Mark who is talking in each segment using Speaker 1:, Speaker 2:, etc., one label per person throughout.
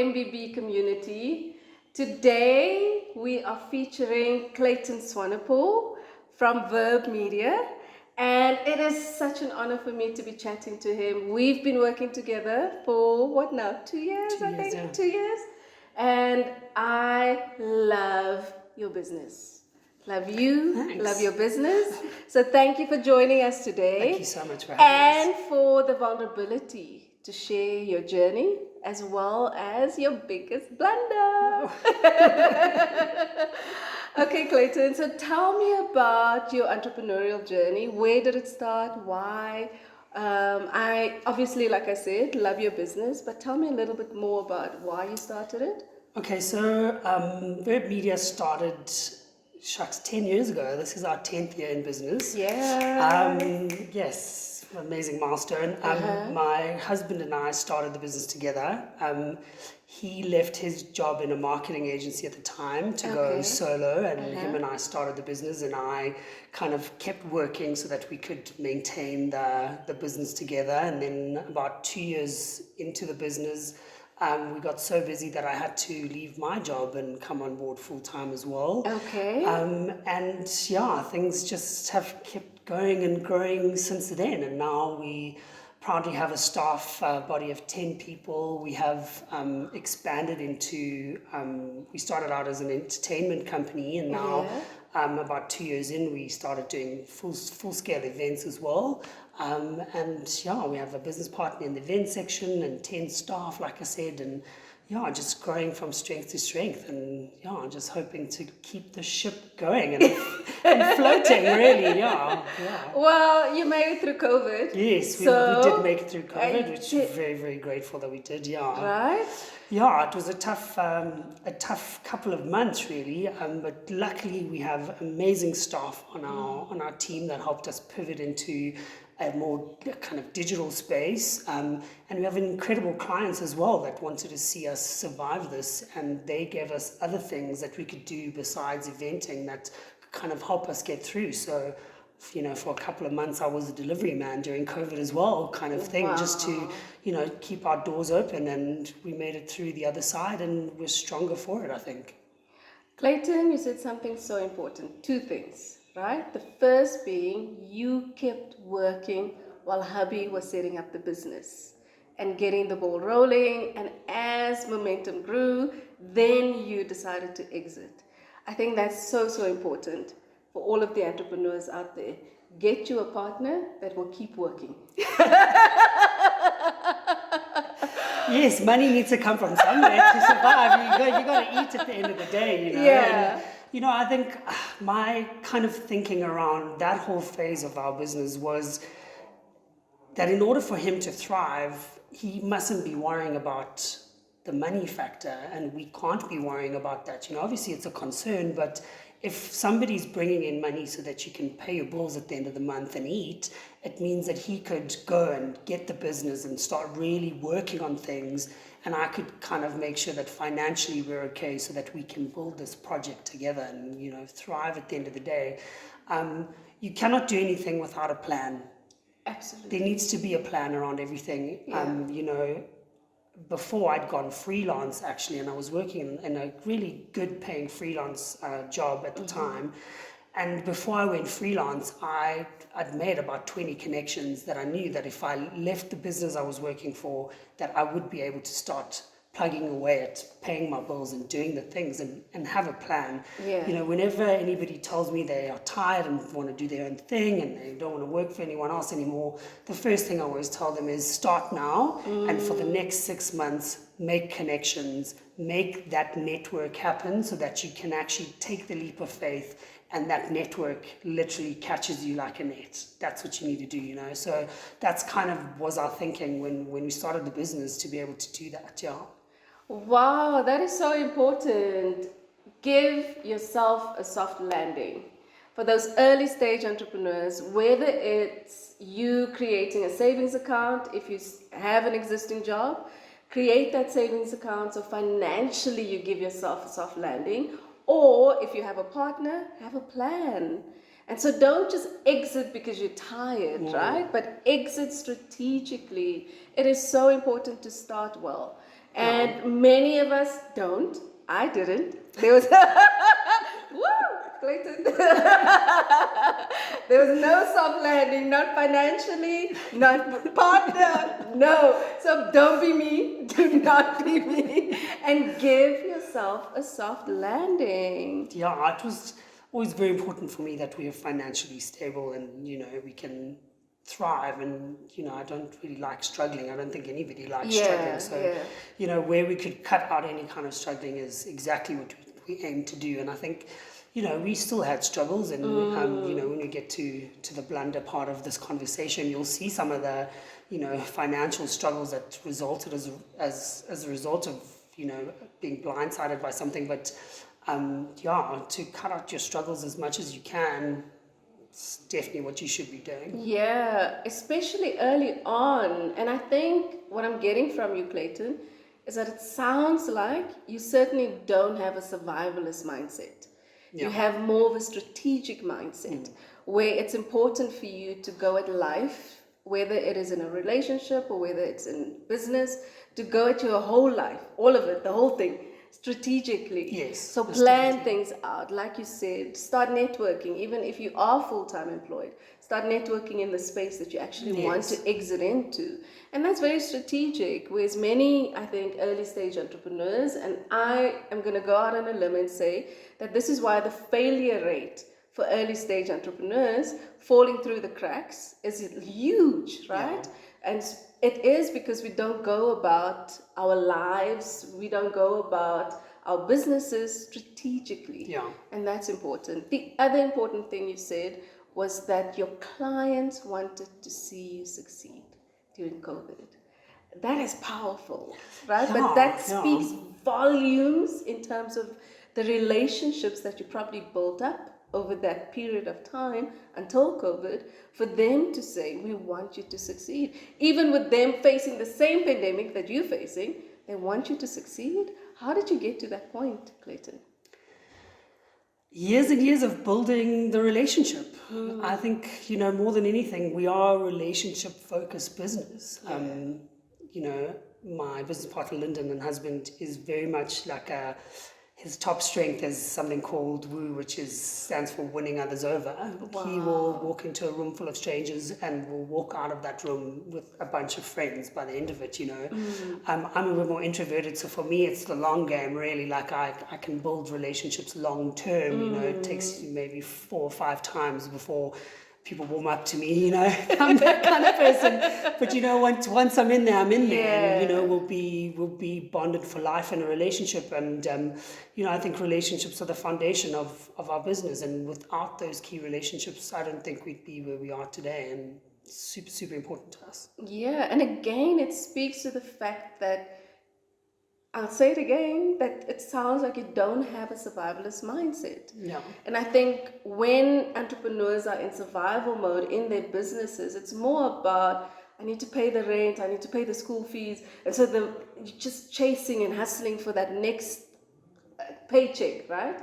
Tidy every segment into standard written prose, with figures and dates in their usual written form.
Speaker 1: MBB community. Today we are featuring Clayton Swanepoel from Verb Media, and it is such an honor for me to be chatting to him. We've been working together for what now? 2 years, I think?
Speaker 2: Yeah.
Speaker 1: 2 years. And I love your business. Love you.
Speaker 2: Thanks.
Speaker 1: Love your business. So thank you for joining us today.
Speaker 2: Thank you so much for having us.
Speaker 1: And for the vulnerability to share your journey as well as your biggest blunder. Okay, Clayton, so tell me about your entrepreneurial journey. Where did it start? Why? I obviously, like I said, love your business, but tell me a little bit more about why you started it.
Speaker 2: Okay, so Verb Media started, 10 years ago. This is our 10th year in business.
Speaker 1: Yeah.
Speaker 2: Yes, amazing milestone. My husband and I started the business together. He left his job in a marketing agency at the time to go solo, and him and I started the business, and I kind of kept working so that we could maintain the business together. And then about 2 years into the business, we got so busy that I had to leave my job and come on board full time as well.
Speaker 1: Okay.
Speaker 2: And yeah, things just have kept going and growing since then. And now we proudly have a staff body of 10 people. We have expanded into, we started out as an entertainment company, and now about 2 years in, we started doing full-scale events as well. And yeah, we have a business partner in the event section and 10 staff, like I said, and yeah, just growing from strength to strength, and yeah, just hoping to keep the ship going and floating, really, yeah.
Speaker 1: Well, you made it through COVID.
Speaker 2: Yes, we did make it through COVID, which we're very, very grateful that we did, yeah.
Speaker 1: Right?
Speaker 2: Yeah, it was a tough couple of months, really, but luckily we have amazing staff on our team that helped us pivot into a more kind of digital space, and we have incredible clients as well that wanted to see us survive this, and they gave us other things that we could do besides eventing that kind of help us get through. So, you know, for a couple of months I was a delivery man during COVID as well, kind of thing, just to, you know, keep our doors open, and we made it through the other side, and we're stronger for it, I think.
Speaker 1: Clayton, you said something so important. 2 things, right? The first being you kept working while hubby was setting up the business and getting the ball rolling, and as momentum grew, then you decided to exit. I think that's so important for all of the entrepreneurs out there. Get you a partner that will keep working.
Speaker 2: Yes, money needs to come from somewhere to survive. You got to eat at the end of the day, you know.
Speaker 1: Yeah.
Speaker 2: And, you know, I think my kind of thinking around that whole phase of our business was that in order for him to thrive, he mustn't be worrying about the money factor, and we can't be worrying about that. You know, obviously it's a concern, but if somebody's bringing in money so that you can pay your bills at the end of the month and eat, it means that he could go and get the business and start really working on things, and I could kind of make sure that financially we're okay so that we can build this project together and, you know, thrive at the end of the day. You cannot do anything without a plan.
Speaker 1: Absolutely.
Speaker 2: There needs to be a plan around everything. You know, before I'd gone freelance actually, and I was working in a really good paying freelance job at the time. And before I went freelance, I'd made about 20 connections that I knew that if I left the business I was working for, that I would be able to start plugging away at paying my bills and doing the things and have a plan.
Speaker 1: Yeah.
Speaker 2: You know, whenever anybody tells me they are tired and want to do their own thing and they don't want to work for anyone else anymore, the first thing I always tell them is start now, and for the next 6 months, make connections, make that network happen so that you can actually take the leap of faith, and that network literally catches you like a net. That's what you need to do, you know. So that's kind of was our thinking when we started the business, to be able to do that, yeah.
Speaker 1: Wow, that is so important. Give yourself a soft landing. For those early stage entrepreneurs, whether it's you creating a savings account, if you have an existing job, create that savings account so financially you give yourself a soft landing. Or if you have a partner, have a plan. And so don't just exit because you're tired, right? But exit strategically. It is so important to start well. And many of us don't. I didn't. There was woo, Clayton. There was no soft landing, not financially, not partner, no. So don't be me. Do not be me. And give yourself a soft landing.
Speaker 2: Yeah, it was always very important for me that we are financially stable and, we can thrive. And, I don't really like struggling. I don't think anybody likes struggling. So, where we could cut out any kind of struggling is exactly what we aim to do. And I think, we still had struggles. And, when we get to the blunder part of this conversation, you'll see some of the, financial struggles that resulted as a result of, being blindsided by something. But to cut out your struggles as much as you can, it's definitely what you should be doing.
Speaker 1: Yeah, especially early on. And I think what I'm getting from you, Clayton, is that it sounds like you certainly don't have a survivalist mindset. You have more of a strategic mindset where it's important for you to go at life, whether it is in a relationship or whether it's in business, to go at your whole life, all of it, the whole thing, strategically.
Speaker 2: Yes.
Speaker 1: So plan things out, like you said, start networking, even if you are full-time employed, start networking in the space that you actually want to exit into. And that's very strategic, whereas many, I think, early stage entrepreneurs, and I am going to go out on a limb and say that this is why the failure rate for early stage entrepreneurs falling through the cracks is huge, right? And it is because we don't go about our lives, we don't go about our businesses strategically. And that's important. The other important thing you said was that your clients wanted to see you succeed during COVID. That is powerful, right? But that speaks volumes in terms of the relationships that you probably built up over that period of time until COVID, for them to say, we want you to succeed. Even with them facing the same pandemic that you're facing, they want you to succeed. How did you get to that point, Clayton?
Speaker 2: Years and years of building the relationship. I think, more than anything, we are a relationship-focused business. My business partner, Lyndon, and husband, is very much like his top strength is something called WOO, which stands for winning others over. Wow. He will walk into a room full of strangers and will walk out of that room with a bunch of friends by the end of it, I'm a bit more introverted, so for me it's the long game, really. Like I can build relationships long term, it takes maybe 4 or 5 times before people warm up to me, I'm that kind of person. But once I'm in there, I'm in there, and we'll be bonded for life in a relationship. And I think relationships are the foundation of our business. And without those key relationships, I don't think we'd be where we are today. And it's super, super important to us.
Speaker 1: Yeah, and again, it speaks to the fact that, I'll say it again, that it sounds like you don't have a survivalist mindset.
Speaker 2: Yeah.
Speaker 1: And I think when entrepreneurs are in survival mode in their businesses, it's more about, I need to pay the rent, I need to pay the school fees. And so you're just chasing and hustling for that next paycheck, right?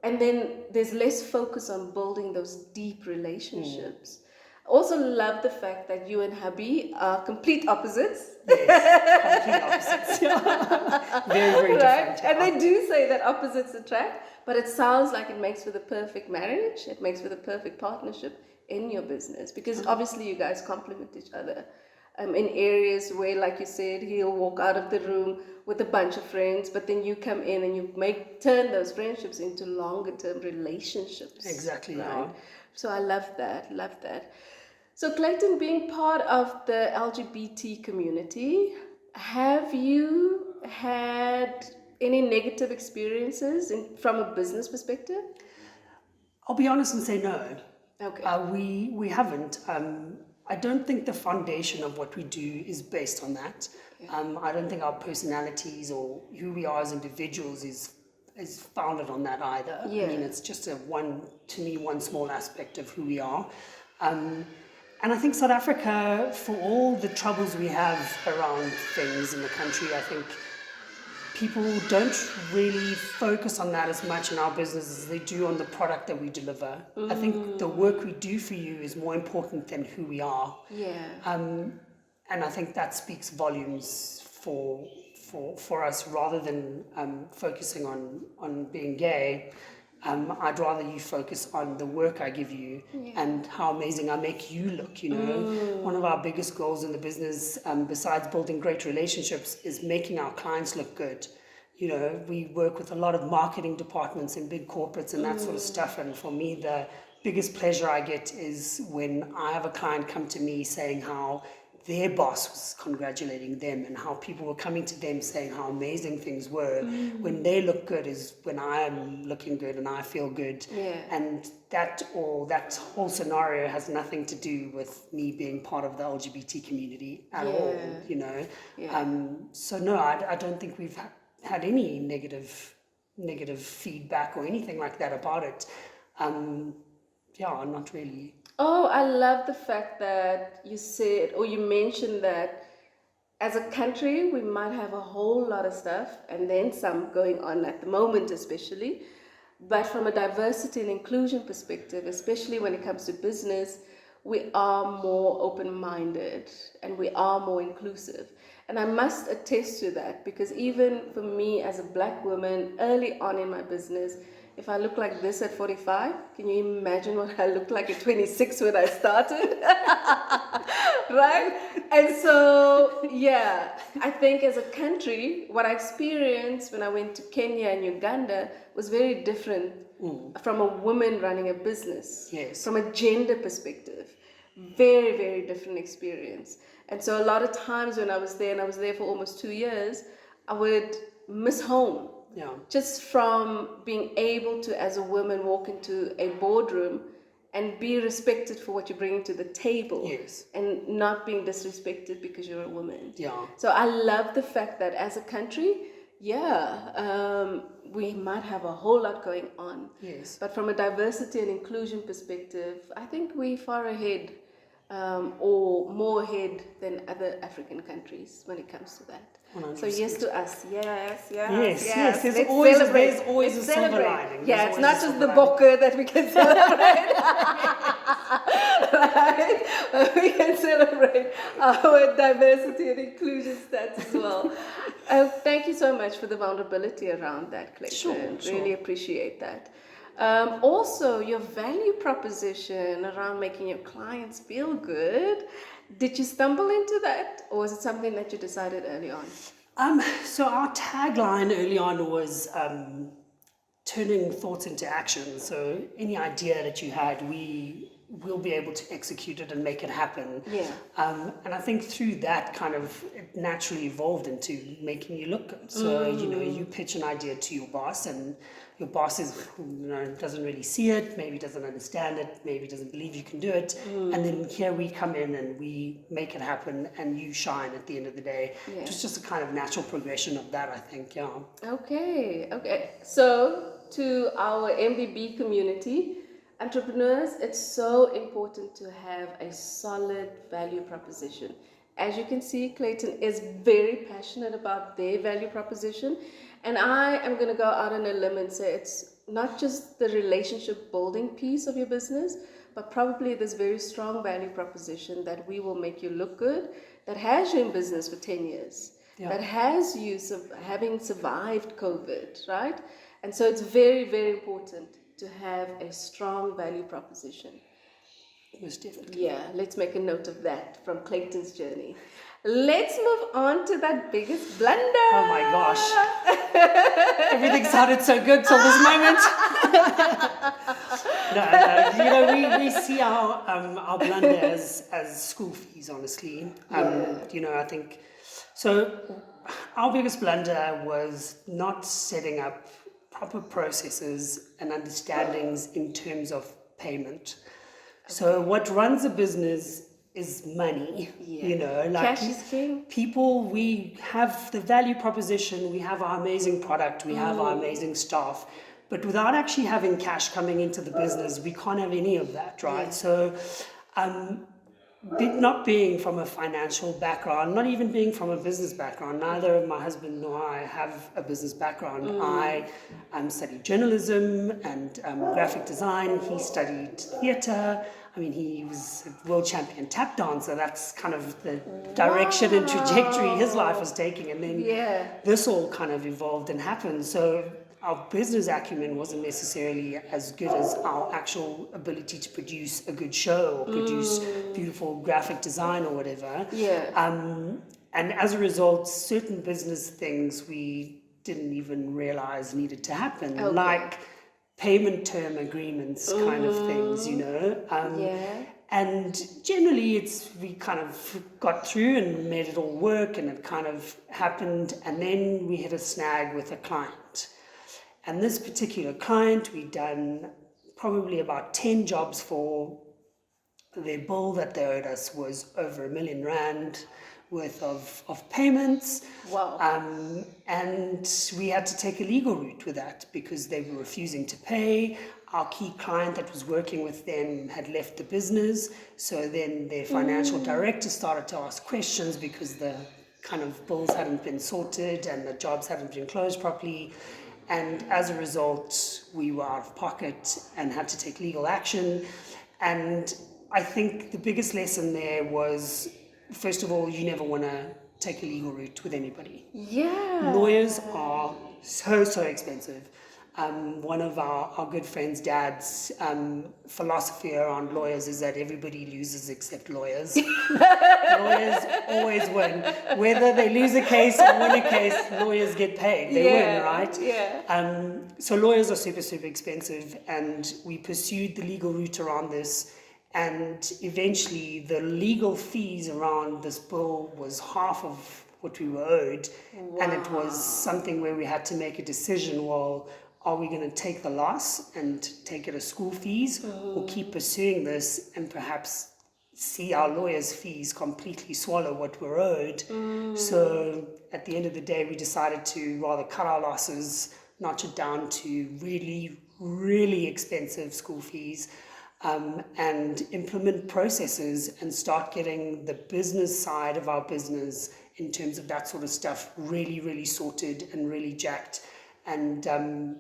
Speaker 1: And then there's less focus on building those deep relationships. Also love the fact that you and hubby are complete opposites.
Speaker 2: Yes, complete opposites. Very, very different.
Speaker 1: And they do say that opposites attract, but it sounds like it makes for the perfect marriage. It makes for the perfect partnership in your business, because obviously you guys complement each other in areas where, like you said, he'll walk out of the room with a bunch of friends, but then you come in and you turn those friendships into longer term relationships.
Speaker 2: Exactly.
Speaker 1: Right? So I love that. So Clayton, being part of the LGBT community, have you had any negative experiences from a business perspective?
Speaker 2: I'll be honest and say no.
Speaker 1: Okay.
Speaker 2: We haven't. I don't think the foundation of what we do is based on that. I don't think our personalities or who we are as individuals is founded on that either.
Speaker 1: Yeah.
Speaker 2: I mean, it's just one small aspect of who we are. And I think South Africa, for all the troubles we have around things in the country, I think people don't really focus on that as much in our business as they do on the product that we deliver. I think the work we do for you is more important than who we are.
Speaker 1: Yeah.
Speaker 2: And I think that speaks volumes for for us, rather than focusing on being gay. I'd rather you focus on the work I give you and how amazing I make you look, you know. One of our biggest goals in the business, besides building great relationships, is making our clients look good. You know, we work with a lot of marketing departments in big corporates and that sort of stuff. And for me, the biggest pleasure I get is when I have a client come to me saying how their boss was congratulating them and how people were coming to them saying how amazing things were. When they look good is when I am looking good and I feel good. And that whole scenario has nothing to do with me being part of the LGBT community at all, you know. So no, I don't think we've had any negative feedback or anything like that about it. Not really.
Speaker 1: Oh, I love the fact that you said, or you mentioned that as a country, we might have a whole lot of stuff and then some going on at the moment, especially. But from a diversity and inclusion perspective, especially when it comes to business, we are more open-minded and we are more inclusive. And I must attest to that, because even for me as a Black woman, early on in my business, if I look like this at 45, can you imagine what I looked like at 26 when I started? Right? And so, I think as a country, what I experienced when I went to Kenya and Uganda was very different from a woman running a business. From a gender perspective. Very, very different experience. And so a lot of times when I was there, and I was there for almost 2 years, I would miss home. Just from being able to, as a woman, walk into a boardroom and be respected for what you're bringing to the table, and not being disrespected because you're a woman. So I love the fact that as a country, we might have a whole lot going on. But from a diversity and inclusion perspective, I think we're far ahead, or more ahead than other African countries when it comes to that. 100%. So yes to us, yes.
Speaker 2: There's always a silver lining.
Speaker 1: It's not just the bokke that we can celebrate. Right? We can celebrate our diversity and inclusion stats as well. Thank you so much for the vulnerability around that, Clayton. Really appreciate that. Also, your value proposition around making your clients feel good. Did you stumble into that, or was it something that you decided early on?
Speaker 2: So our tagline early on was turning thoughts into action. So any idea that you had, we'll be able to execute it and make it happen. And I think through that it naturally evolved into making you look good. So, you pitch an idea to your boss, and your boss doesn't really see it, maybe doesn't understand it, maybe doesn't believe you can do it. And then here we come in and we make it happen, and you shine at the end of the day. It's just a kind of natural progression of that, I think.
Speaker 1: Okay. So to our MBB community, entrepreneurs, it's so important to have a solid value proposition. As you can see, Clayton is very passionate about their value proposition. And I am going to go out on a limb and say it's not just the relationship building piece of your business, but probably this very strong value proposition that we will make you look good, that has you in business for 10 years, that has you having survived COVID, right? And so it's very, very important to have a strong value proposition.
Speaker 2: Most definitely.
Speaker 1: Let's make a note of that from Clayton's journey. Let's move on to that biggest blunder.
Speaker 2: Oh my gosh. Everything sounded so good till this moment. No. We see our blunder as school fees, honestly. I think so. Our biggest blunder was not setting up proper processes and understandings in terms of payment. So what runs a business is money,
Speaker 1: cash is king.
Speaker 2: People, we have the value proposition, we have our amazing product, we have our amazing staff, but without actually having cash coming into the business, we can't have any of that, right? So not being from a financial background, not even being from a business background, neither my husband nor I have a business background. I studied journalism and graphic design. He studied theatre. I mean, he was a world champion tap dancer. That's kind of the direction and trajectory his life was taking. And then this all kind of evolved and happened. So our business acumen wasn't necessarily as good as our actual ability to produce a good show or produce beautiful graphic design or whatever. And as a result, certain business things we didn't even realize needed to happen, like payment term agreements kind of things, you know. And generally we kind of got through and made it all work, and it kind of happened. And then we hit a snag with a client. And this particular client, we'd done probably about 10 jobs for. Their bill that they owed us was over R1 million worth of payments.
Speaker 1: Wow.
Speaker 2: And we had to take a legal route with that because they were refusing to pay. Our key client that was working with them had left the business. So then their financial director started to ask questions because the kind of bills hadn't been sorted and the jobs hadn't been closed properly. And as a result, we were out of pocket and had to take legal action. And I think the biggest lesson there was, first of all, you never want to take a legal route with anybody. Lawyers are so expensive. One of our good friend's dad's philosophy around lawyers is that everybody loses except lawyers. Lawyers always win. Whether they lose a case or win a case, lawyers get paid. They win, right? So lawyers are super expensive, and we pursued the legal route around this. And eventually the legal fees around this bill was half of what we were owed. And it was something where we had to make a decision, well, are we going to take the loss and take it as school fees or keep pursuing this and perhaps see our lawyers' fees completely swallow what we're owed? So at the end of the day, we decided to rather cut our losses, notch it down to really expensive school fees, and implement processes and start getting the business side of our business in terms of that sort of stuff really sorted and really jacked, and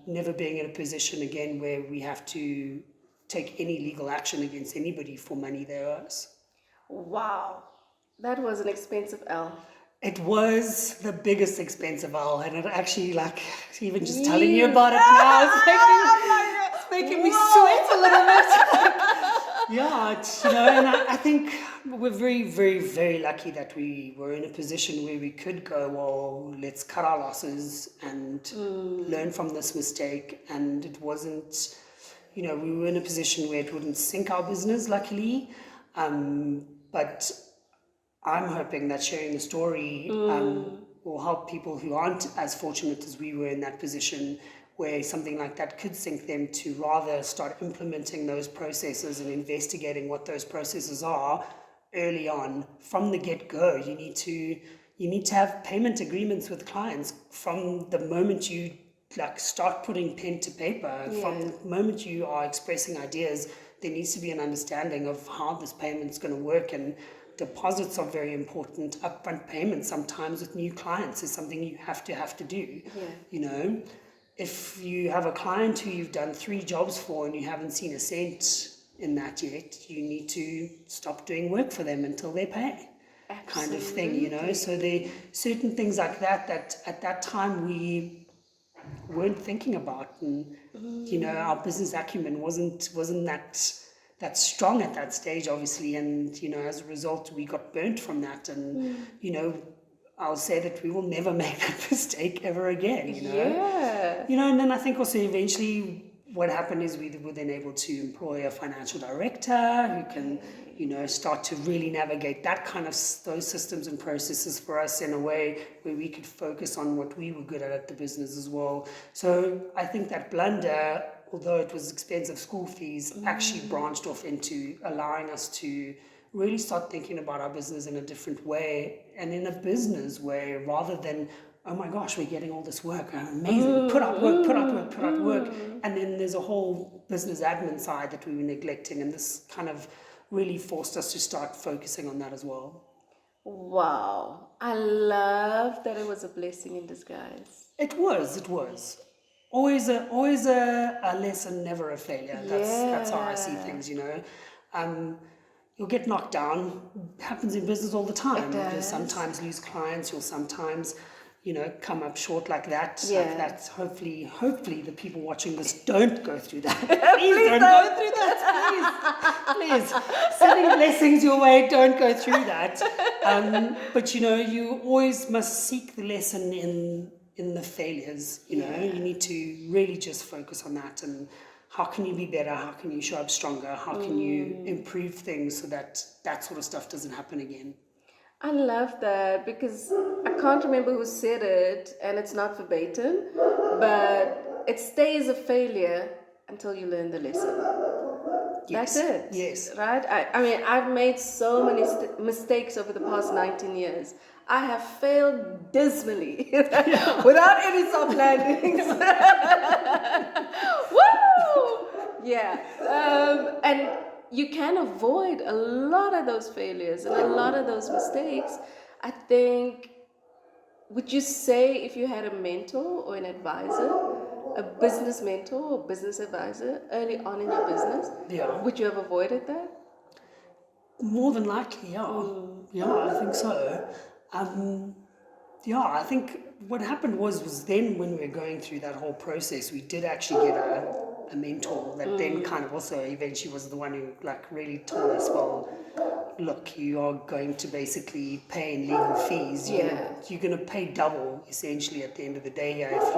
Speaker 2: never being in a position again where we have to take any legal action against anybody for money they owe us.
Speaker 1: Wow, that was an expensive L.
Speaker 2: It was the biggest expensive L, and it actually, like, even just telling you about it now, it's making me sweat a little bit. And I think we're very lucky that we were in a position where we could go, well, let's cut our losses and learn from this mistake. And it wasn't, we were in a position where it wouldn't sink our business, luckily. But I'm hoping that sharing the story will help people who aren't as fortunate as we were in that position, where something like that could sink them, to rather start implementing those processes and investigating what those processes are early on from the get-go. You need to have payment agreements with clients from the moment you start putting pen to paper. From the moment you are expressing ideas, there needs to be an understanding of how this payment's going to work, and deposits are very important. Upfront payments sometimes with new clients is something you have to do. If you have a client who you've done 3 jobs for and you haven't seen a cent in that yet, you need to stop doing work for them until they pay. Kind of thing, So there are certain things like that at that time we weren't thinking about, and our business acumen wasn't that strong at that stage, obviously, and as a result we got burnt from that, and I'll say that we will never make that mistake ever again, and then I think also eventually what happened is we were then able to employ a financial director who can start to really navigate that kind of those systems and processes for us in a way where we could focus on what we were good at the business as well. So I think that Blunder, although it was expensive school fees, actually branched off into allowing us to really start thinking about our business in a different way, and in a business way, rather than, oh my gosh, we're getting all this work, amazing, put up work. And then there's a whole business admin side that we were neglecting, and this kind of really forced us to start focusing on that as well.
Speaker 1: Wow, I love that it was a blessing in disguise.
Speaker 2: It was. Always a lesson, never a failure. That's how I see things, You'll get knocked down. It happens in business all the time.
Speaker 1: It does.
Speaker 2: You'll sometimes lose clients. You'll sometimes, come up short like that.
Speaker 1: Yeah.
Speaker 2: Like that's hopefully the people watching this don't go through that. Please don't go through that. Please. Sending blessings your way. Don't go through that. But you always must seek the lesson in the failures. You need to really just focus on that and. How can you be better? How can you show up stronger? How can you improve things so that that sort of stuff doesn't happen again?
Speaker 1: I love that because I can't remember who said it, and it's not verbatim, but it stays a failure until you learn the lesson.
Speaker 2: Yes.
Speaker 1: That's it.
Speaker 2: Yes.
Speaker 1: Right? I mean, I've made so many mistakes over the past 19 years. I have failed dismally without any soft landings. Woo! Yeah. And you can avoid a lot of those failures and a lot of those mistakes. I think, would you say if you had a mentor or an advisor, a business mentor or business advisor early on in your business, would you have avoided that?
Speaker 2: More than likely, yeah. Yeah, I think so. I think what happened was then when we were going through that whole process, we did actually get a mentor that then kind of also eventually was the one who really told us, well, look, you are going to basically pay in legal fees. You're going to pay double essentially at the end of the day here if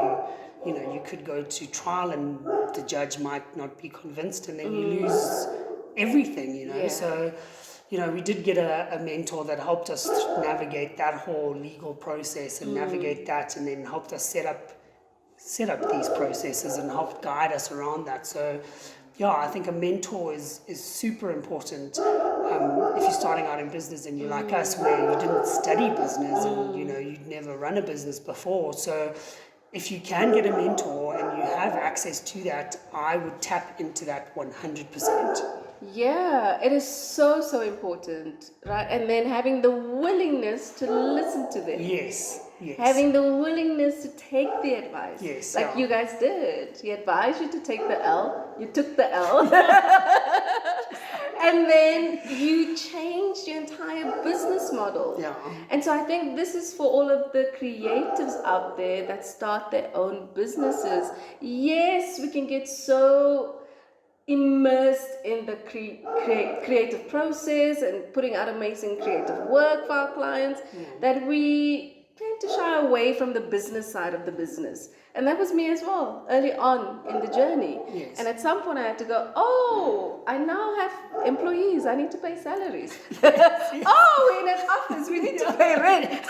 Speaker 2: you could go to trial and the judge might not be convinced and then you lose everything, So, we did get a mentor that helped us navigate that whole legal process and navigate that and then helped us set up these processes and helped guide us around that. So, I think a mentor is super important if you're starting out in business and you're like us where you didn't study business and, you'd never run a business before. So if you can get a mentor and you have access to that, I would tap into that 100%.
Speaker 1: Yeah, it is so important, right? And then having the willingness to listen to them.
Speaker 2: Yes.
Speaker 1: Having the willingness to take the advice.
Speaker 2: Yes.
Speaker 1: Like you guys did. He advised you to take the L. You took the L. And then you changed your entire business model.
Speaker 2: Yeah.
Speaker 1: And so I think this is for all of the creatives out there that start their own businesses. Yes, we can get so immersed in the creative process and putting out amazing creative work for our clients that we tend to shy away from the business side of the business. And that was me as well, early on in the journey.
Speaker 2: Yes.
Speaker 1: And at some point I had to go, I now have employees, I need to pay salaries.
Speaker 2: Yes.
Speaker 1: We're in an office, we need to pay rent.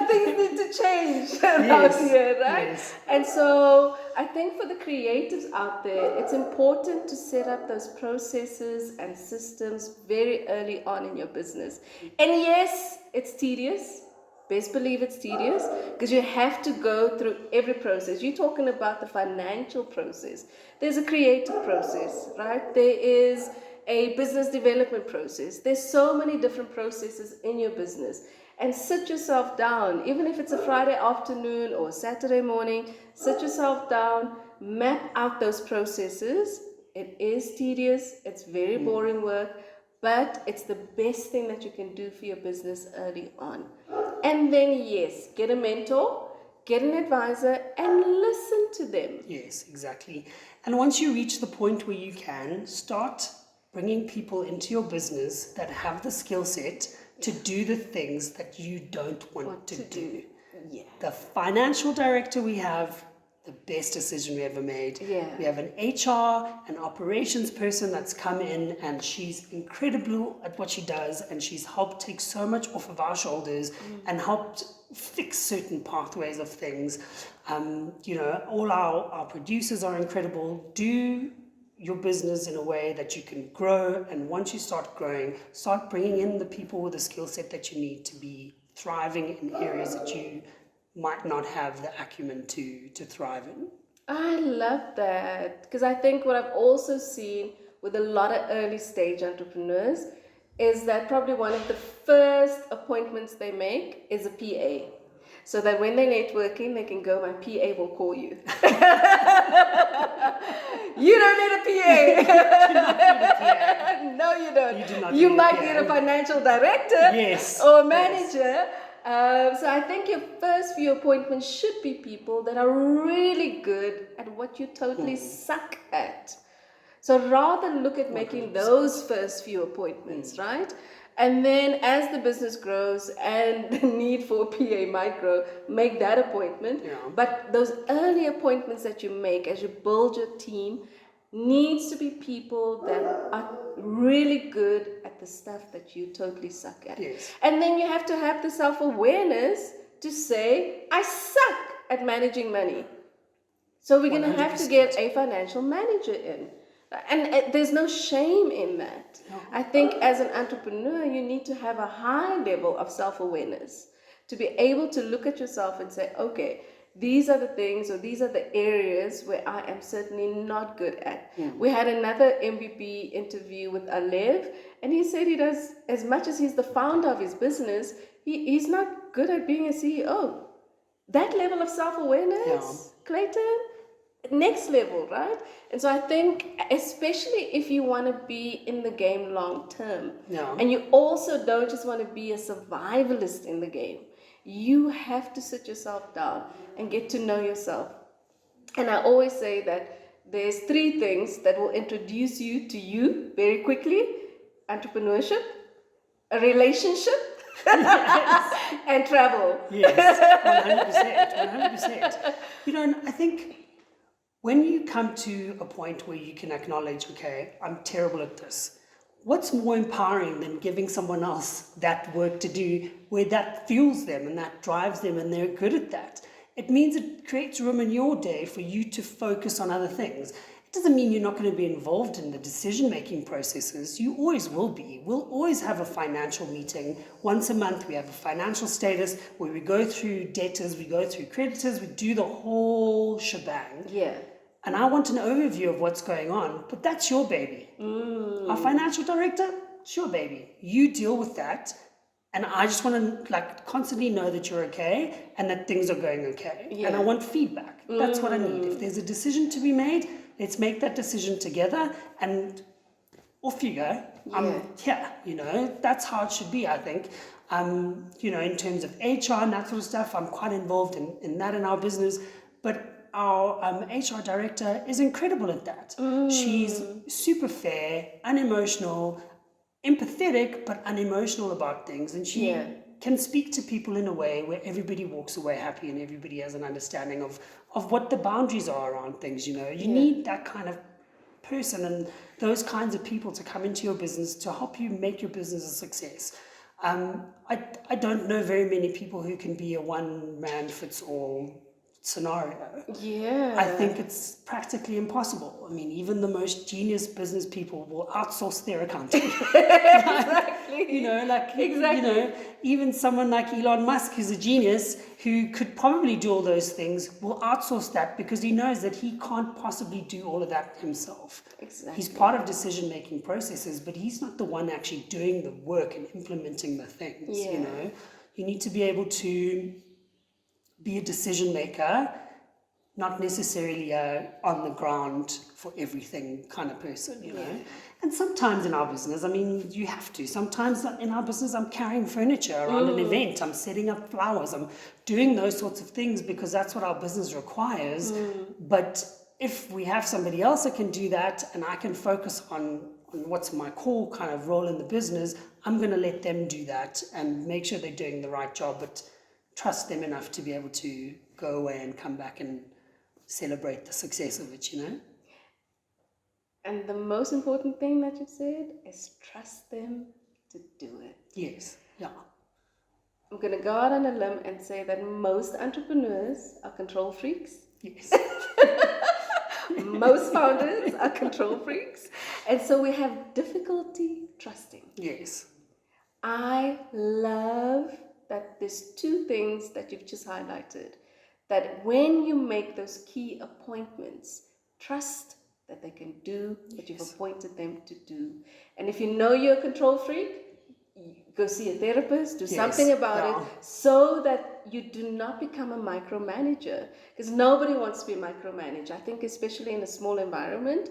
Speaker 1: Things need to change around here, right?
Speaker 2: Yes.
Speaker 1: And so I think for the creatives out there, it's important to set up those processes and systems very early on in your business. And yes, it's tedious. Best believe it's tedious because you have to go through every process. You're talking about the financial process. There's a creative process, right? There is a business development process. There's so many different processes in your business. And sit yourself down, even if it's a Friday afternoon or Saturday morning, sit yourself down, map out those processes. It is tedious, it's very boring work, but it's the best thing that you can do for your business early on. And then, yes, get a mentor, get an advisor, and listen to them.
Speaker 2: Yes, exactly. And once you reach the point where you can, start bringing people into your business that have the skill set to do the things that you don't want to do.
Speaker 1: Yeah.
Speaker 2: The financial director we have, the best decision we ever made.
Speaker 1: Yeah.
Speaker 2: We have an HR, an operations person that's come in and she's incredible at what she does and she's helped take so much off of our shoulders and helped fix certain pathways of things. All our producers are incredible. Do your business in a way that you can grow, and once you start growing, start bringing in the people with the skill set that you need to be thriving in areas that you might not have the acumen to thrive in.
Speaker 1: I love that because I think what I've also seen with a lot of early stage entrepreneurs is that probably one of the first appointments they make is a PA. so that when they're networking, they can go, my PA will call you. You don't need a PA. No, you don't.
Speaker 2: You do not
Speaker 1: You
Speaker 2: need a
Speaker 1: might
Speaker 2: PA.
Speaker 1: need a financial director
Speaker 2: Yes.
Speaker 1: or
Speaker 2: Yes.
Speaker 1: manager. So I think your first few appointments should be people that are really good at what you totally suck at. So rather look at making
Speaker 2: 100%.
Speaker 1: those first few appointments, right? And then as the business grows and the need for a PA might grow, make that appointment.
Speaker 2: Yeah.
Speaker 1: But those early appointments that you make as you build your team needs to be people that are really good at the stuff that you totally suck at.
Speaker 2: Yes.
Speaker 1: And then you have to have the self-awareness to say, I suck at managing money. So we're going to have to
Speaker 2: 100%.
Speaker 1: get a financial manager in. And there's no shame in that.
Speaker 2: No.
Speaker 1: I think as an entrepreneur, you need to have a high level of self-awareness to be able to look at yourself and say, okay, these are the things or these are the areas where I am certainly not good at. We had another MVP interview with Alev, and he said he does, as much as he's the founder of his business, he's not good at being a CEO. That level of self-awareness, Clayton, next level, right? And so I think, especially if you want to be in the game long term, and you also don't just want to be a survivalist in the game, you have to sit yourself down and get to know yourself. And I always say that there's 3 things that will introduce you to you very quickly: entrepreneurship, a relationship, and travel.
Speaker 2: Yes, 100%. You know, and I think when you come to a point where you can acknowledge, okay, I'm terrible at this, what's more empowering than giving someone else that work to do where that fuels them and that drives them and they're good at that? It means it creates room in your day for you to focus on other things. It doesn't mean you're not going to be involved in the decision-making processes. You always will be. We'll always have a financial meeting. Once a month, we have a financial status where we go through debtors, we go through creditors, we do the whole shebang.
Speaker 1: Yeah.
Speaker 2: And I want an overview of what's going on, but that's your baby. Our financial director, it's your baby. You deal with that. And I just want to constantly know that you're okay and that things are going okay.
Speaker 1: Yeah.
Speaker 2: And I want feedback. That's what I need. If there's a decision to be made, let's make that decision together and off you go. I'm here, that's how it should be, I think. In terms of HR and that sort of stuff, I'm quite involved in that in our business. But our HR director is incredible at that. She's super fair, unemotional, empathetic, but unemotional about things. And she can speak to people in a way where everybody walks away happy and everybody has an understanding of what the boundaries are around things. You need that kind of person and those kinds of people to come into your business to help you make your business a success. I don't know very many people who can be a one-man-fits-all scenario.
Speaker 1: Yeah.
Speaker 2: I think it's practically impossible. I mean, even the most genius business people will outsource their accounting.
Speaker 1: Exactly.
Speaker 2: Exactly. Even someone like Elon Musk, who's a genius, who could probably do all those things, will outsource that because he knows that he can't possibly do all of that himself.
Speaker 1: Exactly.
Speaker 2: He's part of decision-making processes, but he's not the one actually doing the work and implementing the things.
Speaker 1: Yeah.
Speaker 2: You need to be able to be a decision maker, not necessarily a on the ground for everything kind of person, And sometimes in our business, I mean, you have to. Sometimes in our business, I'm carrying furniture around an event. I'm setting up flowers. I'm doing those sorts of things because that's what our business requires. But if we have somebody else that can do that and I can focus on what's my core kind of role in the business, I'm going to let them do that and make sure they're doing the right job, but trust them enough to be able to go away and come back and celebrate the success of it,
Speaker 1: And the most important thing that you said is trust them to do it.
Speaker 2: Yes, yeah.
Speaker 1: I'm going to go out on a limb and say that most entrepreneurs are control freaks.
Speaker 2: Yes.
Speaker 1: Most founders are control freaks. And so we have difficulty trusting.
Speaker 2: Yes.
Speaker 1: I love that there's 2 things that you've just highlighted. That when you make those key appointments, trust that they can do what you've appointed them to do. And if you know you're a control freak, go see a therapist, do
Speaker 2: Yes,
Speaker 1: something about
Speaker 2: yeah.
Speaker 1: it, so that you do not become a micromanager. Because nobody wants to be a micromanager. I think especially in a small environment,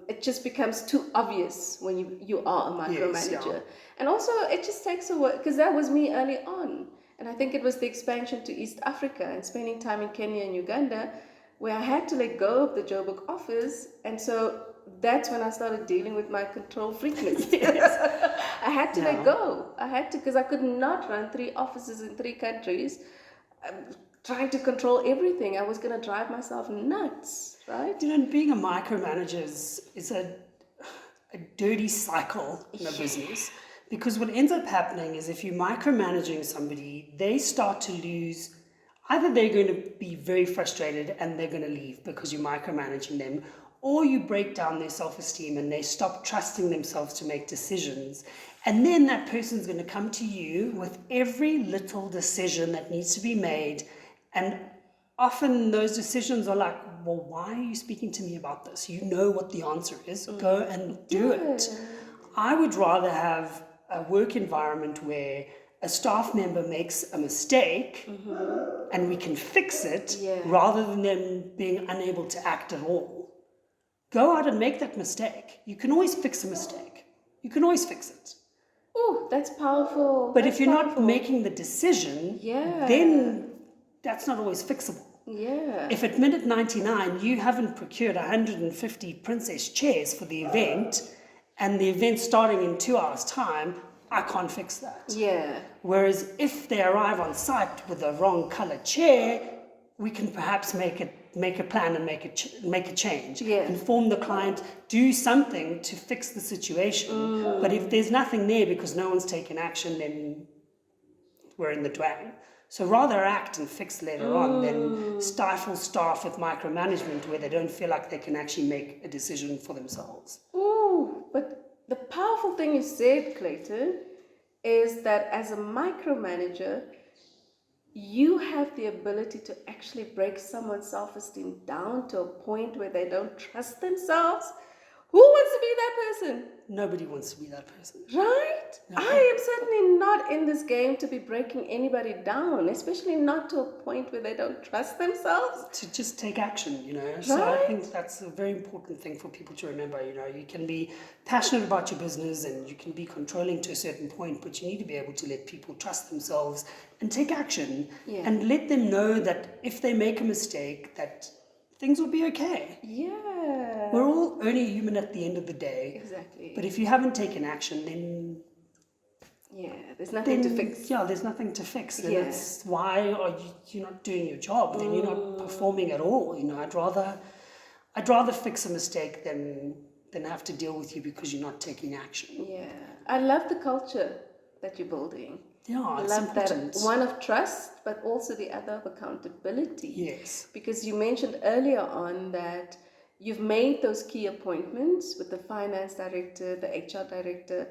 Speaker 1: it just becomes too obvious when you are a micromanager.
Speaker 2: Yes, yeah.
Speaker 1: And also it just takes away, because that was me early on. And I think it was the expansion to East Africa and spending time in Kenya and Uganda, where I had to let go of the Joburg office. And so that's when I started dealing with my control freakness. I had to let go. I had to, because I could not run 3 offices in 3 countries, trying to control everything. I was going to drive myself nuts, right?
Speaker 2: You know, and being a micromanager is a dirty cycle in a business. Because what ends up happening is if you're micromanaging somebody, they start to lose, either they're going to be very frustrated and they're going to leave because you're micromanaging them, or you break down their self-esteem and they stop trusting themselves to make decisions. And then that person's going to come to you with every little decision that needs to be made. And often those decisions are like, well, why are you speaking to me about this? You know what the answer is. Go and do it. I would rather have a work environment where a staff member makes a mistake and we can fix it rather than them being unable to act at all. Go out and make that mistake. You can always fix a mistake. You can always fix it.
Speaker 1: Oh, that's powerful.
Speaker 2: But if you're not making the decision, then that's not always fixable.
Speaker 1: Yeah.
Speaker 2: If at minute 99 you haven't procured 150 princess chairs for the event and the event's starting in 2 hours' time, I can't fix that.
Speaker 1: Yeah.
Speaker 2: Whereas if they arrive on site with the wrong colored chair, we can perhaps make a plan and make a change.
Speaker 1: Yeah.
Speaker 2: Inform the client, do something to fix the situation. But if there's nothing there because no one's taken action, then we're in the dwang. So rather act and fix later on than stifle staff with micromanagement where they don't feel like they can actually make a decision for themselves.
Speaker 1: Ooh, but the powerful thing you said, Clayton, is that as a micromanager, you have the ability to actually break someone's self-esteem down to a point where they don't trust themselves. Who wants to be that person?
Speaker 2: Nobody wants to be that person.
Speaker 1: Right?
Speaker 2: No.
Speaker 1: I am certainly not in this game to be breaking anybody down, especially not to a point where they don't trust themselves.
Speaker 2: To just take action, you know. So I think that's a very important thing for people to remember. You know, you can be passionate about your business and you can be controlling to a certain point, but you need to be able to let people trust themselves and take action and let them know that if they make a mistake, that things will be okay.
Speaker 1: Yeah.
Speaker 2: We're all only human at the end of the day.
Speaker 1: Exactly.
Speaker 2: But if you haven't taken action, then
Speaker 1: there's nothing to fix.
Speaker 2: Yeah, there's nothing to fix. Then it's why are you're not doing your job? Then you're not performing at all. You know, I'd rather fix a mistake than have to deal with you because you're not taking action.
Speaker 1: Yeah, I love the culture that you're building.
Speaker 2: Yeah,
Speaker 1: I
Speaker 2: it's
Speaker 1: love
Speaker 2: important.
Speaker 1: that one of trust, but also the other of accountability.
Speaker 2: Yes.
Speaker 1: Because you mentioned earlier on that you've made those key appointments with the finance director, the HR director,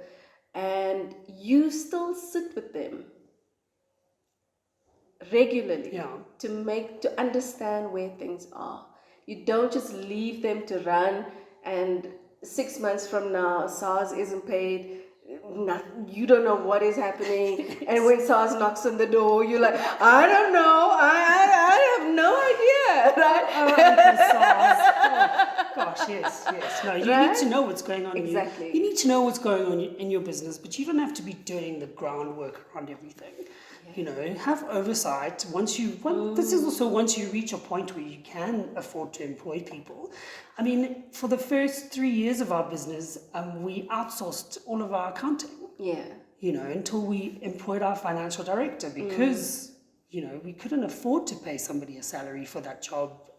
Speaker 1: and you still sit with them regularly to understand where things are. You don't just leave them to run and 6 months from now SARS isn't paid. You don't know what is happening, and when SARS knocks on the door, you're like, I don't know, I have no idea, right?
Speaker 2: Gosh, yes. No, you need to know what's going on.
Speaker 1: Exactly.
Speaker 2: You need to know what's going on in your business, but you don't have to be doing the groundwork around everything. You know, have oversight. This is also once you reach a point where you can afford to employ people. I mean, for the first 3 years of our business, we outsourced all of our accounting. Yeah. You know, until we employed our financial director because, you know, we couldn't afford to pay somebody a salary for that job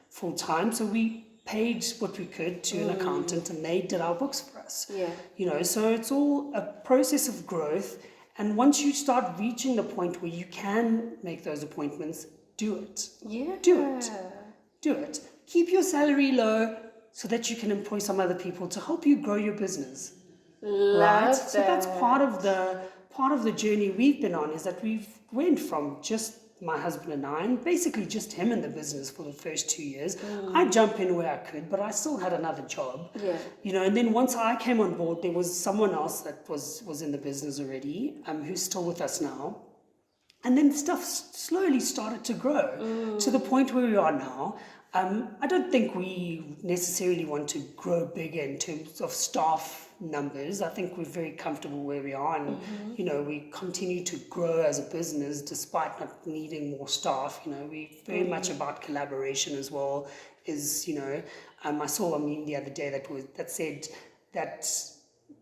Speaker 2: full time. So we paid what we could to an accountant and they did our books for us. Yeah. You know, so it's all a process of growth. And once you start reaching the point where you can make those appointments, do it. Yeah. Do it. Keep your salary low so that you can employ some other people to help you grow your business.
Speaker 1: Love that.
Speaker 2: So that's part of the journey we've been on, is that we've went from just my husband and I, and basically just him in the business for the first 2 years. I'd jump in where I could, but I still had another job.
Speaker 1: Yeah.
Speaker 2: You know, and then once I came on board, there was someone else that was in the business already, who's still with us now. And then stuff slowly started to grow to the point where we are now. I don't think we necessarily want to grow bigger in terms of staff numbers. I think we're very comfortable where we are, and you know, we continue to grow as a business despite not needing more staff. You know, we're very much about collaboration as well. You know, I saw a meme the other day that said that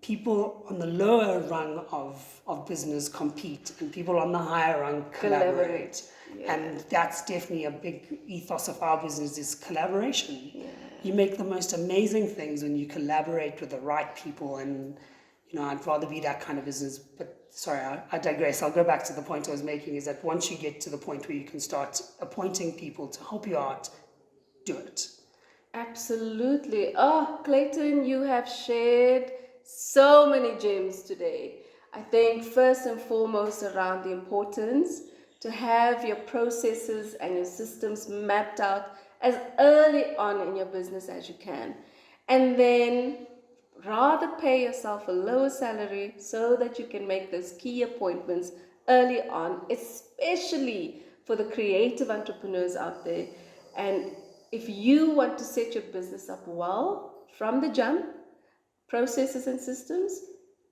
Speaker 2: people on the lower rung of business compete and people on the higher rung collaborate.
Speaker 1: Yeah.
Speaker 2: And that's definitely a big ethos of our business, is collaboration.
Speaker 1: Yeah.
Speaker 2: You make the most amazing things when you collaborate with the right people, and you know, I'd rather be that kind of business. But sorry, I digress. I'll go back to the point I was making, is that once you get to the point where you can start appointing people to help you out, do it.
Speaker 1: Absolutely. Oh, Clayton, you have shared so many gems today. I think first and foremost around the importance to have your processes and your systems mapped out as early on in your business as you can. And then rather pay yourself a lower salary so that you can make those key appointments early on, especially for the creative entrepreneurs out there. And if you want to set your business up well from the jump, processes and systems,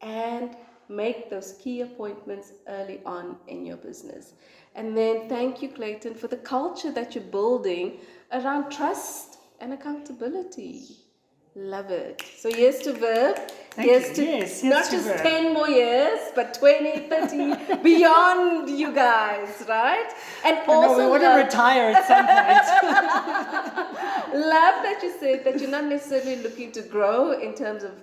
Speaker 1: and make those key appointments early on in your business. And then thank you, Clayton, for the culture that you're building around trust and accountability. Love it. So yes to Verb.
Speaker 2: Yes, yes,
Speaker 1: not
Speaker 2: to
Speaker 1: just
Speaker 2: Verb.
Speaker 1: 10 more years, but 20, 30, beyond you guys, right? And also
Speaker 2: we want to retire at some point.
Speaker 1: love that you said that you're not necessarily looking to grow in terms of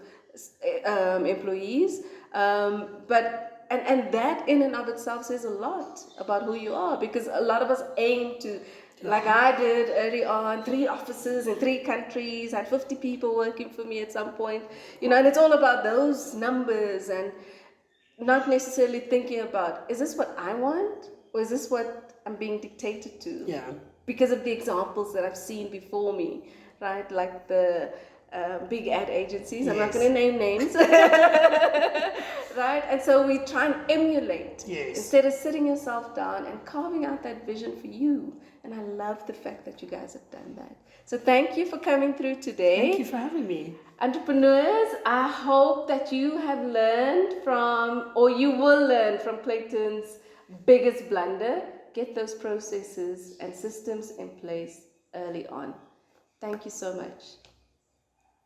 Speaker 1: employees, but that in and of itself says a lot about who you are, because a lot of us aim to, like I did early on, 3 offices in 3 countries, I had 50 people working for me at some point, you know, and it's all about those numbers and not necessarily thinking about, is this what I want, or is this what I'm being dictated to?
Speaker 2: Yeah.
Speaker 1: Because of the examples that I've seen before me, right? Like the big ad agencies. I'm not going to name names. Right? And so we try and emulate instead of sitting yourself down and carving out that vision for you. And I love the fact that you guys have done that. So thank you for coming through today.
Speaker 2: Thank you for having me.
Speaker 1: Entrepreneurs, I hope that you have learned from, or you will learn from Clayton's biggest blunder. Get those processes and systems in place early on. Thank you so much.